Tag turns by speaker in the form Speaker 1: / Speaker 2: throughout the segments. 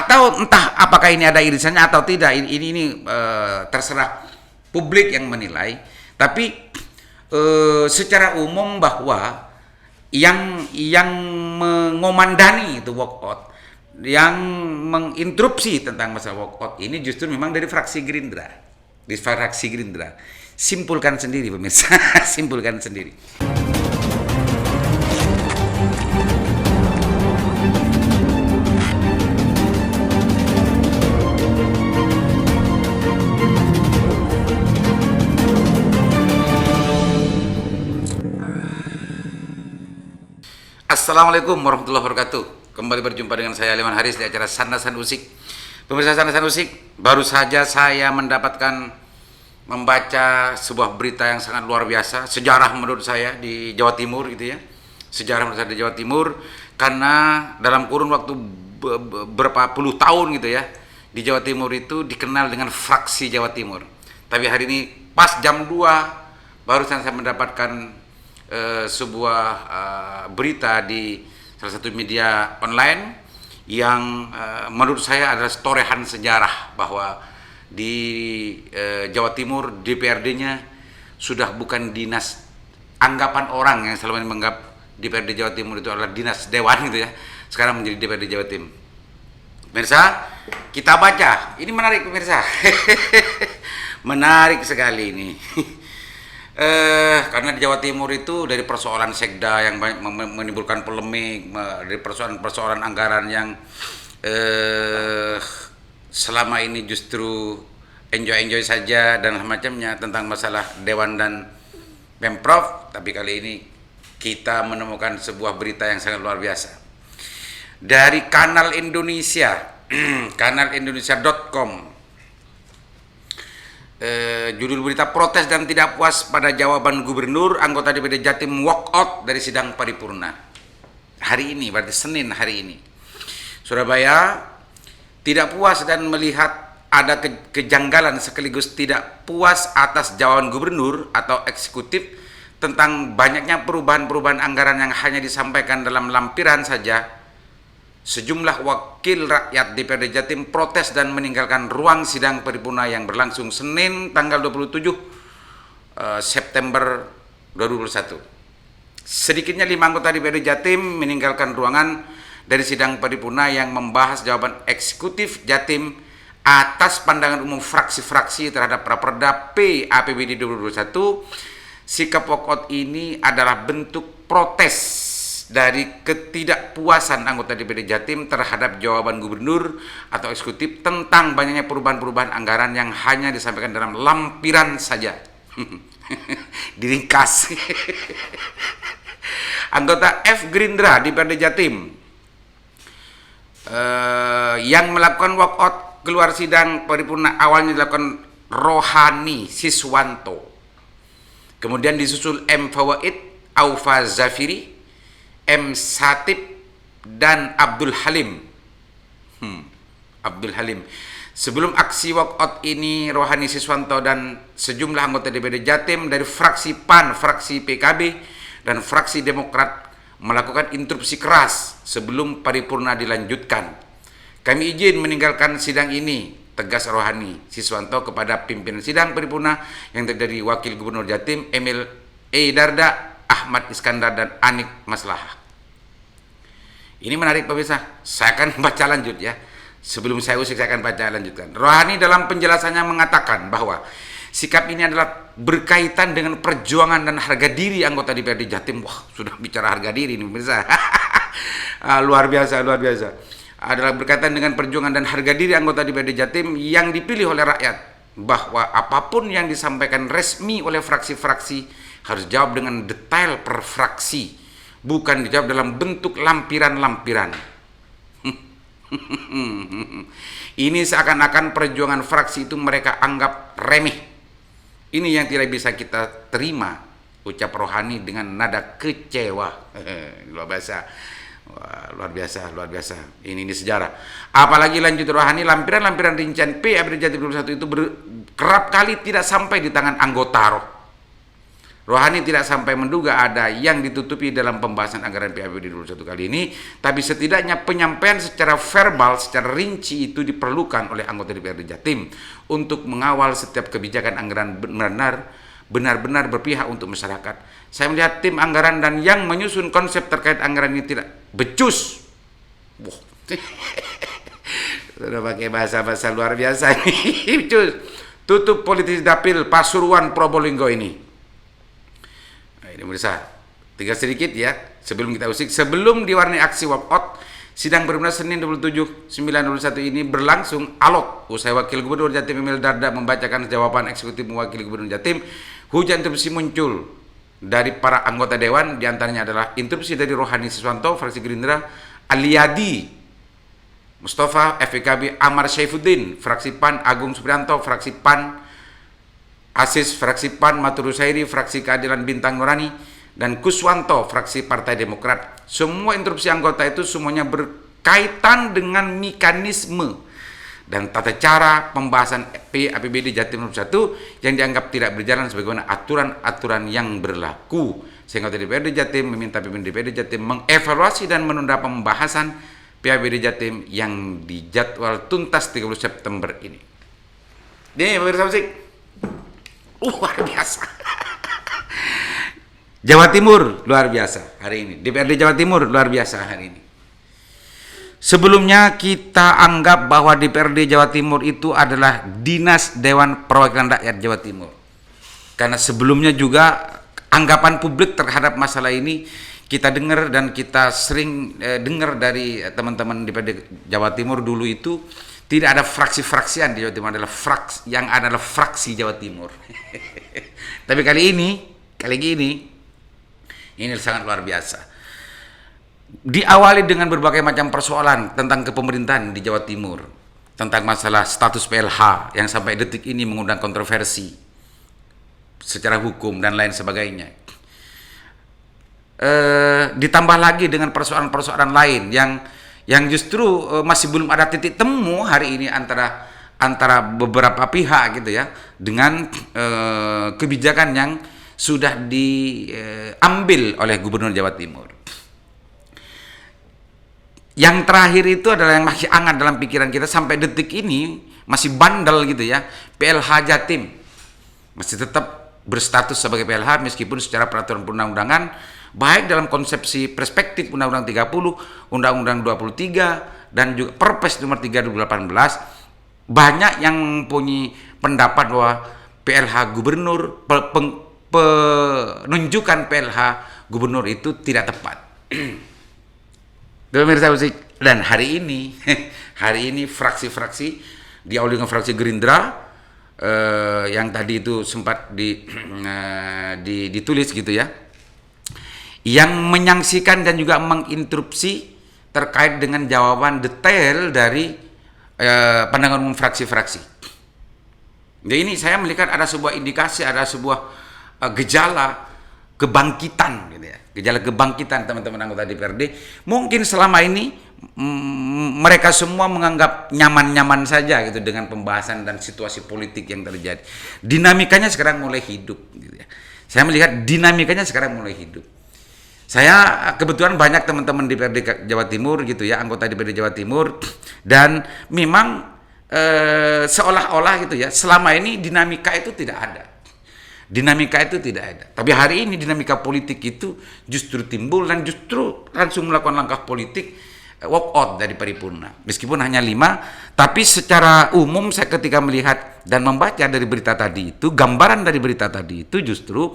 Speaker 1: Atau entah apakah ini ada irisannya atau tidak, ini terserah publik yang menilai. Tapi secara umum bahwa yang mengomandani itu walkout, yang menginterupsi tentang masalah walkout ini justru memang dari fraksi Gerindra. Di fraksi Gerindra. Simpulkan sendiri pemirsa, simpulkan sendiri. Assalamualaikum warahmatullahi wabarakatuh. Kembali berjumpa dengan saya Aliman Haris di acara Sandasan Usik. Pemirsa Sandasan Usik, baru saja saya membaca sebuah berita yang sangat luar biasa, sejarah menurut saya di Jawa Timur gitu ya. Sejarah menurut saya di Jawa Timur karena dalam kurun waktu berapa puluh tahun gitu ya, di Jawa Timur itu dikenal dengan fraksi Jawa Timur. Tapi hari ini pas jam 2 barusan saya mendapatkan sebuah berita di salah satu media online yang menurut saya adalah torehan sejarah bahwa di Jawa Timur DPRD-nya sudah bukan dinas, anggapan orang yang selama ini menganggap DPRD Jawa Timur itu adalah dinas dewan gitu ya, sekarang menjadi DPRD Jawa Timur. Pemirsa, kita baca, ini menarik pemirsa. Menarik sekali ini. Karena di Jawa Timur itu dari persoalan sekda yang banyak menimbulkan polemik, dari persoalan anggaran yang selama ini justru enjoy saja dan macamnya tentang masalah dewan dan pemprov, tapi kali ini kita menemukan sebuah berita yang sangat luar biasa dari Kanal Indonesia, kanalindonesiacom. Judul berita: protes dan tidak puas pada jawaban gubernur, anggota DPD Jatim walk out dari sidang paripurna. Hari ini, berarti Senin hari ini. Surabaya tidak puas dan melihat ada kejanggalan sekaligus tidak puas atas jawaban gubernur atau eksekutif tentang banyaknya perubahan-perubahan anggaran yang hanya disampaikan dalam lampiran saja. Sejumlah wakil rakyat DPRD Jatim protes dan meninggalkan ruang sidang paripurna yang berlangsung Senin tanggal 27 September 2021. Sedikitnya 5 anggota DPRD Jatim meninggalkan ruangan dari sidang paripurna yang membahas jawaban eksekutif Jatim atas pandangan umum fraksi-fraksi terhadap Raperda APBD 2021. Sikap walkout ini adalah bentuk protes dari ketidakpuasan anggota DPD Jatim terhadap jawaban gubernur atau eksekutif tentang banyaknya perubahan-perubahan anggaran yang hanya disampaikan dalam lampiran saja. Diringkas. Anggota F Gerindra DPRD Jatim yang melakukan walkout keluar sidang paripurna awalnya dilakukan Rohani Siswanto, kemudian disusul M Fawaid, Aufa Zafiri, M Satib, dan Abdul Halim. Abdul Halim. Sebelum aksi walkout ini, Rohani Siswanto dan sejumlah anggota DPD Jatim dari fraksi PAN, fraksi PKB, dan fraksi Demokrat melakukan interupsi keras sebelum paripurna dilanjutkan. Kami izin meninggalkan sidang ini, tegas Rohani Siswanto kepada pimpinan sidang paripurna yang terdiri Wakil Gubernur Jatim Emil E. Darda, Ahmad Iskandar, dan Anik Maslahah. Ini menarik pemirsa, saya akan baca lanjut ya. Sebelum saya usik, saya akan baca lanjutkan. Rohani dalam penjelasannya mengatakan bahwa sikap ini adalah berkaitan dengan perjuangan dan harga diri anggota DPRD Jatim. Wah, sudah bicara harga diri ini pemirsa. Luar biasa, luar biasa. Adalah berkaitan dengan perjuangan dan harga diri anggota DPRD Jatim yang dipilih oleh rakyat, bahwa apapun yang disampaikan resmi oleh fraksi-fraksi harus jawab dengan detail per fraksi, bukan dijawab dalam bentuk lampiran-lampiran. Ini seakan-akan perjuangan fraksi itu mereka anggap remeh. Ini yang tidak bisa kita terima, ucap Rohani dengan nada kecewa. Luar biasa. Wah, luar biasa, luar biasa. Ini sejarah. Apalagi lanjut Rohani, lampiran-lampiran rincian APBD Jatim 2021 itu kerap kali tidak sampai di tangan anggota Rohani tidak sampai menduga ada yang ditutupi dalam pembahasan anggaran PABD 21 kali ini, tapi setidaknya penyampaian secara verbal, secara rinci itu diperlukan oleh anggota DPRD Jatim untuk mengawal setiap kebijakan anggaran benar-benar berpihak untuk masyarakat. Saya melihat tim anggaran dan yang menyusun konsep terkait anggaran ini tidak becus. Wah. Sudah pakai bahasa-bahasa luar biasa nih. Becus. Tutup politis dapil Pasuruan Probolinggo ini. Nah, ini pemirsa, tinggal sedikit ya sebelum kita usik. Sebelum diwarnai aksi walkout, sidang bermula Senin 27/9/21 ini berlangsung alot. Usai Wakil Gubernur Jatim Emil Dardak membacakan jawaban eksekutif mewakili Gubernur Jatim, hujan interupsi muncul dari para anggota dewan. Di antaranya adalah interupsi dari Rohani Siswanto, fraksi Gerindra, Aliadi Mustafa, FPKB, Amar Syaifuddin, fraksi PAN, Agung Supriyanto, fraksi PAN, Asis, fraksi PAN, Matur Husairi, fraksi Keadilan Bintang Nurani, dan Kuswanto, fraksi Partai Demokrat. Semua interupsi anggota itu semuanya berkaitan dengan mekanisme dan tata cara pembahasan APBD Jatim 21 yang dianggap tidak berjalan sebagaimana aturan-aturan yang berlaku. Sehingga DPRD Jatim meminta pimpinan DPRD Jatim mengevaluasi dan menunda pembahasan PABD Jatim yang dijadwal tuntas 30 September ini. Nih, pemirsa musik. Luar biasa. Jawa Timur luar biasa hari ini. DPRD Jawa Timur luar biasa hari ini. Sebelumnya kita anggap bahwa DPRD Jawa Timur itu adalah Dinas Dewan Perwakilan Rakyat Jawa Timur. Karena sebelumnya juga anggapan publik terhadap masalah ini kita dengar dan kita sering dengar dari teman-teman DPRD Jawa Timur dulu itu tidak ada fraksi-fraksian di Jawa Timur, adalah fraksi Jawa Timur. Tapi kali ini ini sangat luar biasa. Diawali dengan berbagai macam persoalan tentang kepemerintahan di Jawa Timur, tentang masalah status PLH yang sampai detik ini mengundang kontroversi secara hukum dan lain sebagainya. Ditambah lagi dengan persoalan-persoalan lain yang justru masih belum ada titik temu hari ini antara beberapa pihak gitu ya dengan kebijakan yang sudah diambil oleh Gubernur Jawa Timur. Yang terakhir itu adalah yang masih hangat dalam pikiran kita sampai detik ini, masih bandel gitu ya, PLH Jatim masih tetap berstatus sebagai PLH meskipun secara peraturan perundang-undangan baik dalam konsepsi perspektif Undang-Undang 30, Undang-Undang 23, dan juga Perpres nomor 3 2018, banyak yang mempunyai pendapat bahwa PLH Gubernur, penunjukan PLH Gubernur itu tidak tepat. Pemirsa musik, dan hari ini fraksi-fraksi diawali dengan fraksi Gerindra yang tadi itu sempat ditulis gitu ya, yang menyaksikan dan juga menginterupsi terkait dengan jawaban detail dari pandangan umum fraksi-fraksi. Jadi ini saya melihat ada sebuah indikasi, ada sebuah gejala kebangkitan gitu ya. Gejala kebangkitan teman-teman anggota DPRD. Mungkin selama ini mereka semua menganggap nyaman-nyaman saja gitu dengan pembahasan dan situasi politik yang terjadi. Dinamikanya sekarang mulai hidup gitu ya. Saya melihat dinamikanya sekarang mulai hidup. Saya kebetulan banyak teman-teman DPRD Jawa Timur gitu ya, anggota DPRD Jawa Timur, dan memang seolah-olah gitu ya, selama ini dinamika itu tidak ada. Tapi hari ini dinamika politik itu justru timbul dan justru langsung melakukan langkah politik walk out dari paripurna. Meskipun hanya 5, tapi secara umum saya ketika melihat dan membaca dari berita tadi itu, gambaran dari berita tadi itu justru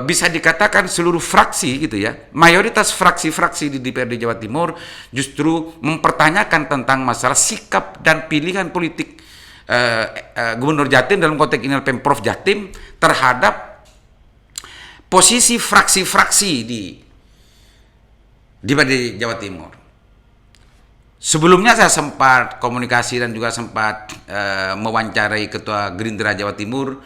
Speaker 1: bisa dikatakan seluruh fraksi gitu ya, mayoritas fraksi-fraksi di DPRD Jawa Timur justru mempertanyakan tentang masalah sikap dan pilihan politik Gubernur Jatim dalam konteks ini Pemprov Jatim terhadap posisi fraksi-fraksi di DPRD Jawa Timur. Sebelumnya saya sempat komunikasi dan juga sempat mewawancarai Ketua Gerindra Jawa Timur,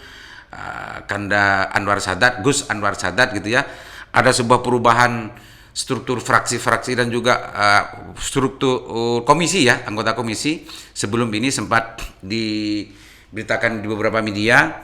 Speaker 1: Gus Anwar Sadat gitu ya. Ada sebuah perubahan struktur fraksi-fraksi dan juga struktur komisi ya, anggota komisi. Sebelum ini sempat diberitakan di beberapa media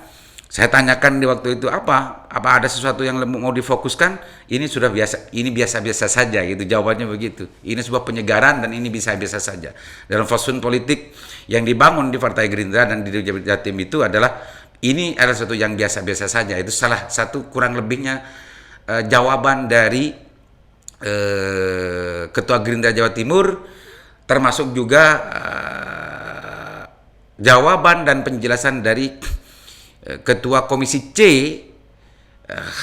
Speaker 1: Saya tanyakan di waktu itu apa ada sesuatu yang mau difokuskan? Ini sudah biasa, ini biasa-biasa saja gitu, jawabannya begitu. Ini sebuah penyegaran dan ini biasa-biasa saja. Dalam fasun politik yang dibangun di Partai Gerindra dan di Jatim itu adalah ini adalah sesuatu yang biasa-biasa saja. Itu salah satu kurang lebihnya jawaban dari Ketua Gerindra Jawa Timur, termasuk juga jawaban dan penjelasan dari Ketua Komisi C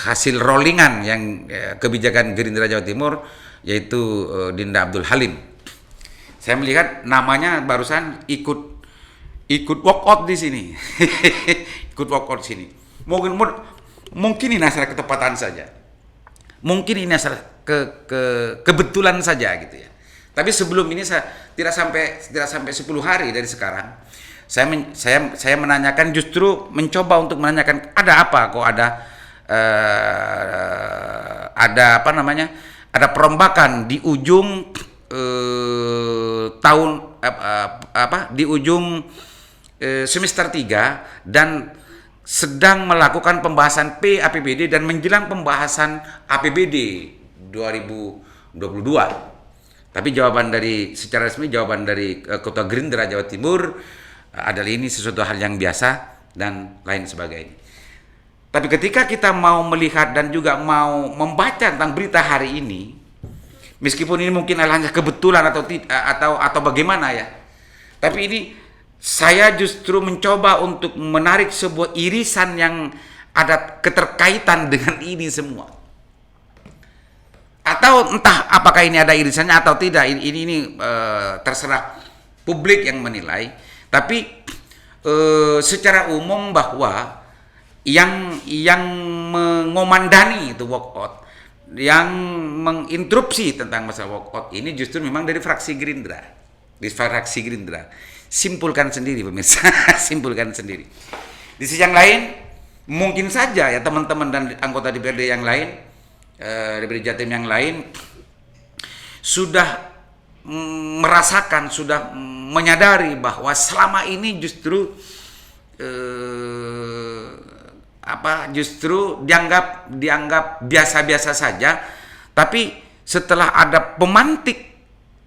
Speaker 1: hasil rollingan yang kebijakan Gerindra Jawa Timur, yaitu Dinda Abdul Halim. Saya melihat namanya barusan ikut walk out di sini. Ikut walk out di sini. Mungkin ini asal ketepatan saja. Mungkin ini asal kebetulan saja gitu ya. Tapi sebelum ini saya tidak sampai 10 hari dari sekarang, saya menanyakan, justru mencoba untuk menanyakan ada apa kok ada apa namanya, ada perombakan di ujung di ujung semester 3 dan sedang melakukan pembahasan APBD dan menjelang pembahasan APBD 2022. Tapi secara resmi jawaban dari Ketua Gerindra Jawa Timur adalah ini sesuatu hal yang biasa dan lain sebagainya. Tapi ketika kita mau melihat dan juga mau membaca tentang berita hari ini, meskipun ini mungkin hanya kebetulan atau bagaimana ya, tapi ini saya justru mencoba untuk menarik sebuah irisan yang ada keterkaitan dengan ini semua. Atau entah apakah ini ada irisannya atau tidak, ini terserah publik yang menilai. Tapi secara umum bahwa yang mengomandani itu walkout, yang menginterupsi tentang masalah walkout ini justru memang dari fraksi Gerindra. Di fraksi Gerindra. Simpulkan sendiri pemirsa, simpulkan sendiri. Di sisi yang lain, mungkin saja ya teman-teman dan anggota DPRD yang lain, DPRD Jatim yang lain sudah merasakan, sudah menyadari bahwa selama ini justru dianggap biasa-biasa saja, tapi setelah ada pemantik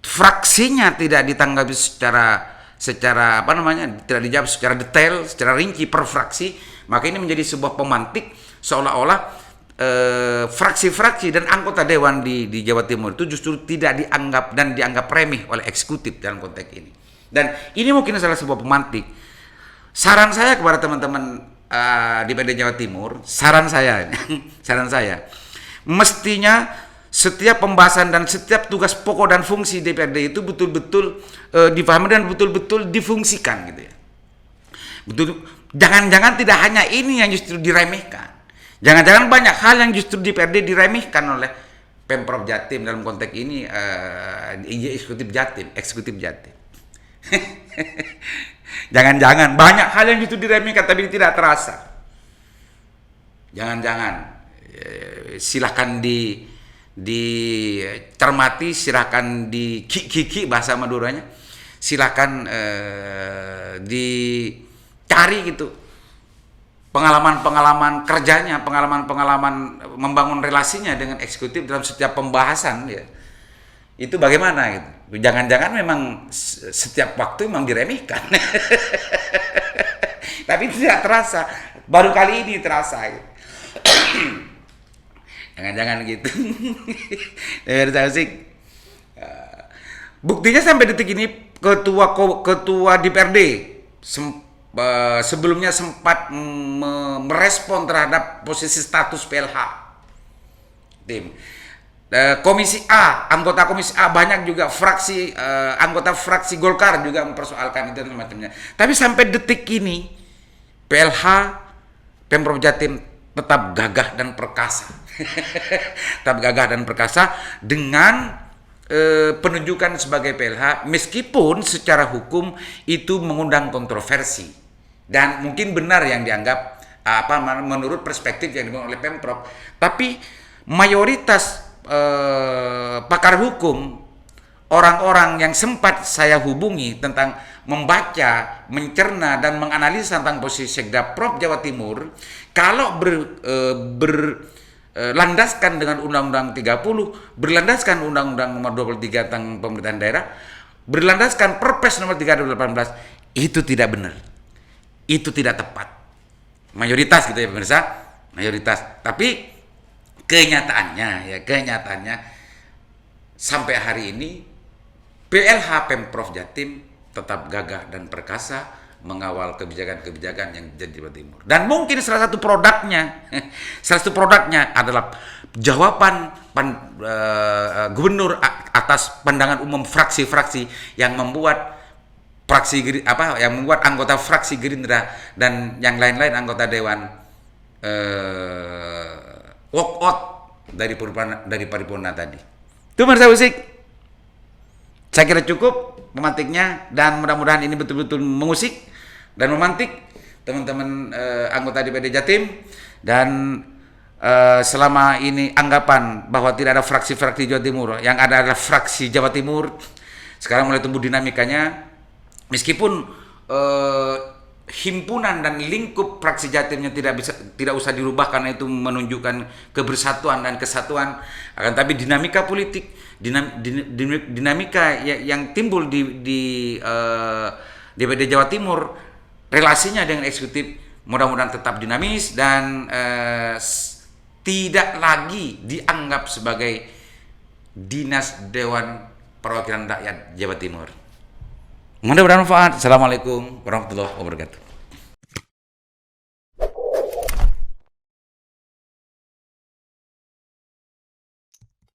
Speaker 1: fraksinya tidak ditanggapi secara tidak dijawab secara detail, secara rinci per fraksi, maka ini menjadi sebuah pemantik seolah-olah fraksi-fraksi dan anggota dewan di Jawa Timur itu justru tidak dianggap remeh oleh eksekutif dalam konteks ini. Dan ini mungkin salah sebuah pemantik. Saran saya kepada teman-teman di DPRD Jawa Timur, saran saya, mestinya setiap pembahasan dan setiap tugas pokok dan fungsi DPRD itu betul-betul dipahami dan betul-betul difungsikan gitu ya. Jangan-jangan tidak hanya ini yang justru diremehkan. Jangan-jangan banyak hal yang justru DPRD diremehkan oleh Pemprov Jatim dalam konteks ini, eksekutif Jatim. Jangan-jangan banyak hal yang justru diremehkan tapi tidak terasa. Jangan-jangan silahkan dicermati, silahkan dikiki bahasa Maduranya, silahkan dicari gitu pengalaman-pengalaman kerjanya, pengalaman-pengalaman membangun relasinya dengan eksekutif dalam setiap pembahasan ya. Itu bagaimana gitu. Jangan-jangan memang setiap waktu memang diremehkan. Tapi tidak terasa. Baru kali ini terasa gitu. Jangan-jangan gitu. Buktinya sampai detik ini ketua DPRD sebelumnya sempat merespon terhadap posisi status PLH. Komisi A, anggota Komisi A banyak juga anggota fraksi Golkar juga mempersoalkan itu dan semacamnya. Tapi sampai detik ini PLH Pemprov Jatim tetap gagah dan perkasa. Tetap gagah dan perkasa dengan penunjukan sebagai PLH, meskipun secara hukum itu mengundang kontroversi. Dan mungkin benar yang dianggap menurut perspektif yang dibangun oleh Pemprov, tapi mayoritas pakar hukum orang-orang yang sempat saya hubungi tentang membaca, mencerna dan menganalisa tentang posisi Sekda Prof Jawa Timur, kalau berlandaskan dengan Undang-Undang 30, berlandaskan Undang-Undang Nomor 23 tentang pemerintahan daerah, berlandaskan Perpres Nomor 3 2018, itu tidak benar. Itu tidak tepat. Mayoritas gitu ya pemirsa, mayoritas. Tapi kenyataannya sampai hari ini PLH Pemprov Jatim tetap gagah dan perkasa mengawal kebijakan-kebijakan yang jadi di Jawa Timur. Dan mungkin salah satu produknya adalah jawaban gubernur atas pandangan umum fraksi-fraksi yang membuat anggota fraksi Gerindra dan yang lain-lain anggota dewan walk out dari paripurna tadi. Itu Mas Musik. Saya kira cukup memantiknya dan mudah-mudahan ini betul-betul mengusik dan memantik teman-teman anggota DPD Jatim. Dan selama ini anggapan bahwa tidak ada fraksi-fraksi Jawa Timur, yang ada adalah fraksi Jawa Timur, sekarang mulai tumbuh dinamikanya. Meskipun himpunan dan lingkup fraksi Jatimnya tidak usah dirubah karena itu menunjukkan kebersatuan dan kesatuan, akan tapi dinamika politik, dinamika yang timbul di DPD Jawa Timur, relasinya dengan eksekutif mudah-mudahan tetap dinamis dan tidak lagi dianggap sebagai dinas Dewan Perwakilan Rakyat Jawa Timur. Mudah-mudahan bermanfaat. Assalamualaikum warahmatullahi wabarakatuh.